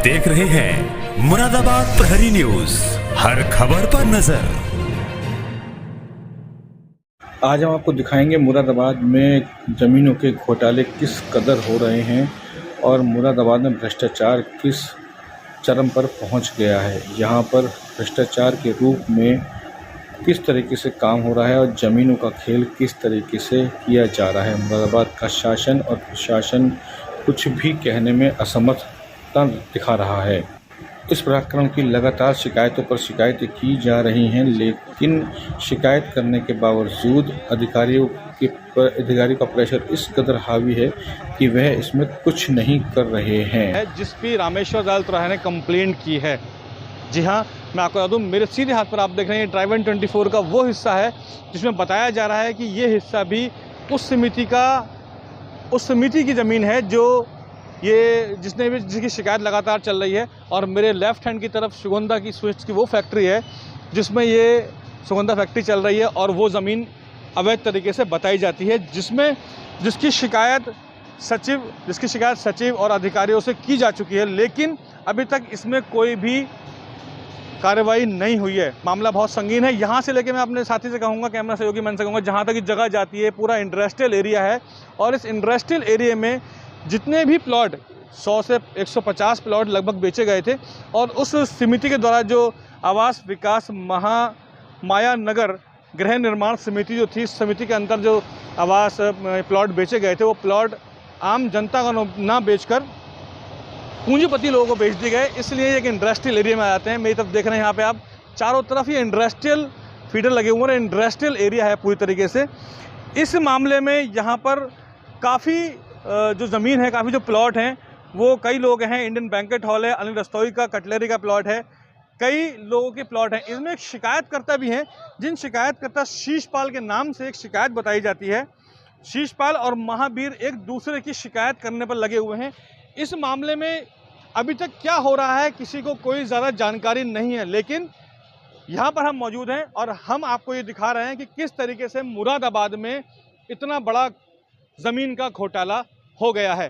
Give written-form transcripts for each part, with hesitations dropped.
देख रहे हैं मुरादाबाद प्रहरी न्यूज, हर खबर पर नजर। आज हम आपको दिखाएंगे मुरादाबाद में ज़मीनों के घोटाले किस कदर हो रहे हैं और मुरादाबाद में भ्रष्टाचार किस चरम पर पहुंच गया है। यहाँ पर भ्रष्टाचार के रूप में किस तरीके से काम हो रहा है और ज़मीनों का खेल किस तरीके से किया जा रहा है। मुरादाबाद का शासन और प्रशासन कुछ भी कहने में असमर्थता दिखा रहा है। इस प्रकरण की लगातार शिकायतों पर शिकायतें की जा रही हैं, लेकिन शिकायत करने के बावजूद अधिकारियों का प्रेशर इस कदर हावी है कि वह इसमें कुछ नहीं कर रहे हैं। जिस पे रामेश्वर दयाल तुराया ने कंप्लेंट की है, जी हाँ, मैं आपको बता दूं, मेरे सीधे हाथ पर आप देख रहे हैं ड्राइव 24 का वो हिस्सा है जिसमें बताया जा रहा है कि ये हिस्सा भी उस समिति की ज़मीन है जो जिसकी शिकायत लगातार चल रही है। और मेरे लेफ़्ट हैंड की तरफ सुगंधा की स्वीट्स की वो फैक्ट्री है जिसमें ये सुगंधा फैक्ट्री चल रही है और वो ज़मीन अवैध तरीके से बताई जाती है, जिसकी शिकायत सचिव और अधिकारियों से की जा चुकी है, लेकिन अभी तक इसमें कोई भी कार्रवाई नहीं हुई है। मामला बहुत संगीन है। यहाँ से लेके मैं अपने साथी से कहूँगा, कैमरा सहयोगी मन से कहूँगा, जहाँ तक जगह जाती है पूरा इंडस्ट्रियल एरिया है और इस इंडस्ट्रियल एरिया में जितने भी प्लॉट 100 से 150 प्लॉट लगभग बेचे गए थे और उस समिति के द्वारा जो आवास विकास माया नगर गृह निर्माण समिति जो थी, इस समिति के अंदर जो आवास प्लॉट बेचे गए थे वो प्लॉट आम जनता को ना बेचकर पूंजीपति लोगों को बेच दिए गए। इसलिए एक इंडस्ट्रियल एरिया में आते हैं। मेरी तरफ देख रहे हैं यहाँ पे आप चारों तरफ ये इंडस्ट्रियल फीडर लगे हुए हैं, इंडस्ट्रियल एरिया है पूरी तरीके से। इस मामले में यहाँ पर काफ़ी जो ज़मीन है, काफ़ी जो प्लॉट हैं, वो कई लोग हैं। इंडियन बैंकेट हॉल है, अनिल रस्तोगी का कटलरी का प्लॉट है, कई लोगों के प्लॉट हैं। इसमें एक शिकायतकर्ता भी हैं, जिन शिकायतकर्ता शीशपाल के नाम से एक शिकायत बताई जाती है। शीशपाल और महावीर एक दूसरे की शिकायत करने पर लगे हुए हैं। इस मामले में अभी तक क्या हो रहा है किसी को कोई ज़्यादा जानकारी नहीं है, लेकिन यहाँ पर हम मौजूद हैं और हम आपको ये दिखा रहे हैं कि किस तरीके से मुरादाबाद में इतना बड़ा ज़मीन का घोटाला हो गया है।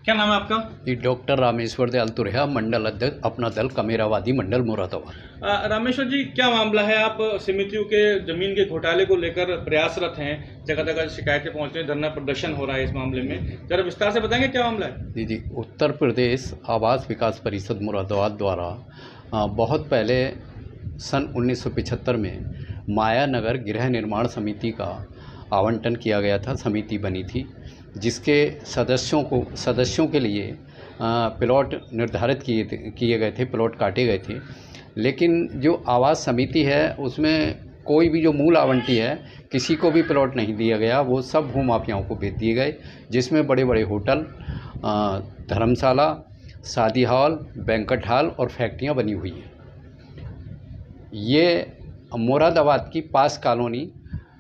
क्या नाम है आपका? जी, डॉक्टर रामेश्वर दयाल तुराया, मंडल अध्यक्ष, अपना दल कमेरावादी मंडल मुरादाबाद। रामेश्वर जी, क्या मामला है? आप समितियों के ज़मीन के घोटाले को लेकर प्रयासरत हैं, जगह जगह शिकायतें पहुंच रही हैं, धरना प्रदर्शन हो रहा है इस मामले में, जरा विस्तार से बताएंगे क्या मामला है? जी, उत्तर प्रदेश आवास विकास परिषद मुरादाबाद द्वारा बहुत पहले सन 1975 में माया नगर गृह निर्माण समिति का आवंटन किया गया था। समिति बनी थी जिसके सदस्यों के लिए प्लॉट निर्धारित किए गए थे, प्लॉट काटे गए थे। लेकिन जो आवास समिति है उसमें कोई भी जो मूल आवंटी है किसी को भी प्लॉट नहीं दिया गया, वो सब भूमाफियाओं को बेच दिए गए, जिसमें बड़े बड़े होटल, धर्मशाला, शादी हॉल, बैंक्वेट हॉल और फैक्ट्रियाँ बनी हुई हैं। ये मुरादाबाद की पास colony,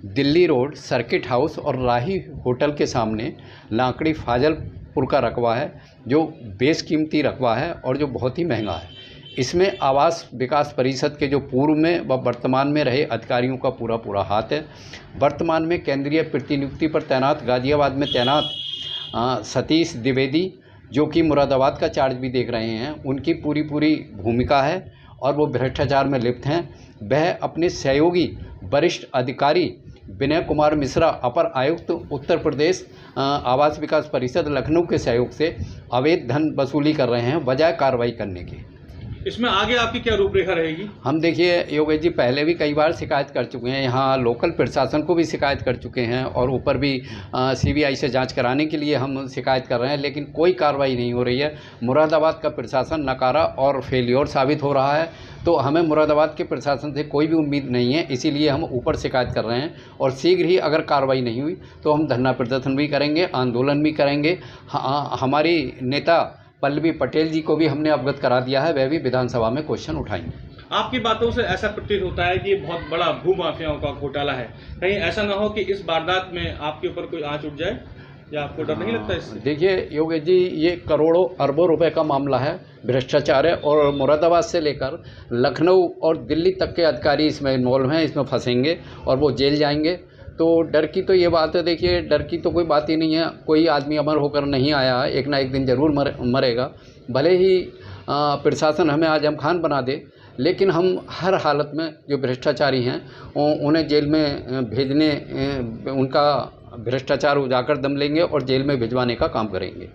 Delhi road, circuit house और राही होटल के सामने लाकड़ी फाजलपुर का रकबा है, जो बेशकीमती रकबा है और जो बहुत ही महंगा है। इसमें आवास विकास परिषद के जो पूर्व में व वर्तमान में रहे अधिकारियों का पूरा हाथ है। वर्तमान में केंद्रीय प्रतिनियुक्ति पर तैनात, गाजियाबाद में तैनात सतीश द्विवेदी, जो कि मुरादाबाद का चार्ज भी देख रहे हैं, उनकी पूरी भूमिका है और वो भ्रष्टाचार में लिप्त हैं। वह अपने सहयोगी वरिष्ठ अधिकारी विनय कुमार मिश्रा, अपर आयुक्त उत्तर प्रदेश आवास विकास परिषद लखनऊ के सहयोग से अवैध धन वसूली कर रहे हैं बजाय कार्रवाई करने के। इसमें आगे आपकी क्या रूपरेखा रहेगी? हम देखिए योगेश जी, पहले भी कई बार शिकायत कर चुके हैं, यहाँ लोकल प्रशासन को भी शिकायत कर चुके हैं और ऊपर भी CBI से जांच कराने के लिए हम शिकायत कर रहे हैं, लेकिन कोई कार्रवाई नहीं हो रही है। मुरादाबाद का प्रशासन नकारा और फेलियर साबित हो रहा है, तो हमें मुरादाबाद के प्रशासन से कोई भी उम्मीद नहीं है, इसीलिए हम ऊपर शिकायत कर रहे हैं और शीघ्र ही अगर कार्रवाई नहीं हुई तो हम धरना प्रदर्शन भी करेंगे, आंदोलन भी करेंगे। हमारी नेता पल्लवी पटेल जी को भी हमने अवगत करा दिया है, वह भी विधानसभा में क्वेश्चन उठाएंगे। आपकी बातों से ऐसा प्रतीत होता है कि ये बहुत बड़ा भूमाफियाओं का घोटाला है। कहीं ऐसा ना हो कि इस वारदात में आपके ऊपर कोई आंच उठ जाए, या आपको डर नहीं लगता इससे? देखिए योगेश जी, ये करोड़ों अरबों रुपए का मामला है, भ्रष्टाचार है और मुरादाबाद से लेकर लखनऊ और दिल्ली तक के अधिकारी इसमें इन्वॉल्व हैं, इसमें फंसेंगे और वो जेल जाएंगे। तो डर की तो ये बात है, देखिए डर की तो कोई बात ही नहीं है। कोई आदमी अमर होकर नहीं आया है, एक ना एक दिन ज़रूर मरेगा। भले ही प्रशासन हमें आजम खान बना दे, लेकिन हम हर हालत में जो भ्रष्टाचारी हैं उन्हें जेल में भेजने, उनका भ्रष्टाचार उजागर दम लेंगे और जेल में भिजवाने का काम करेंगे।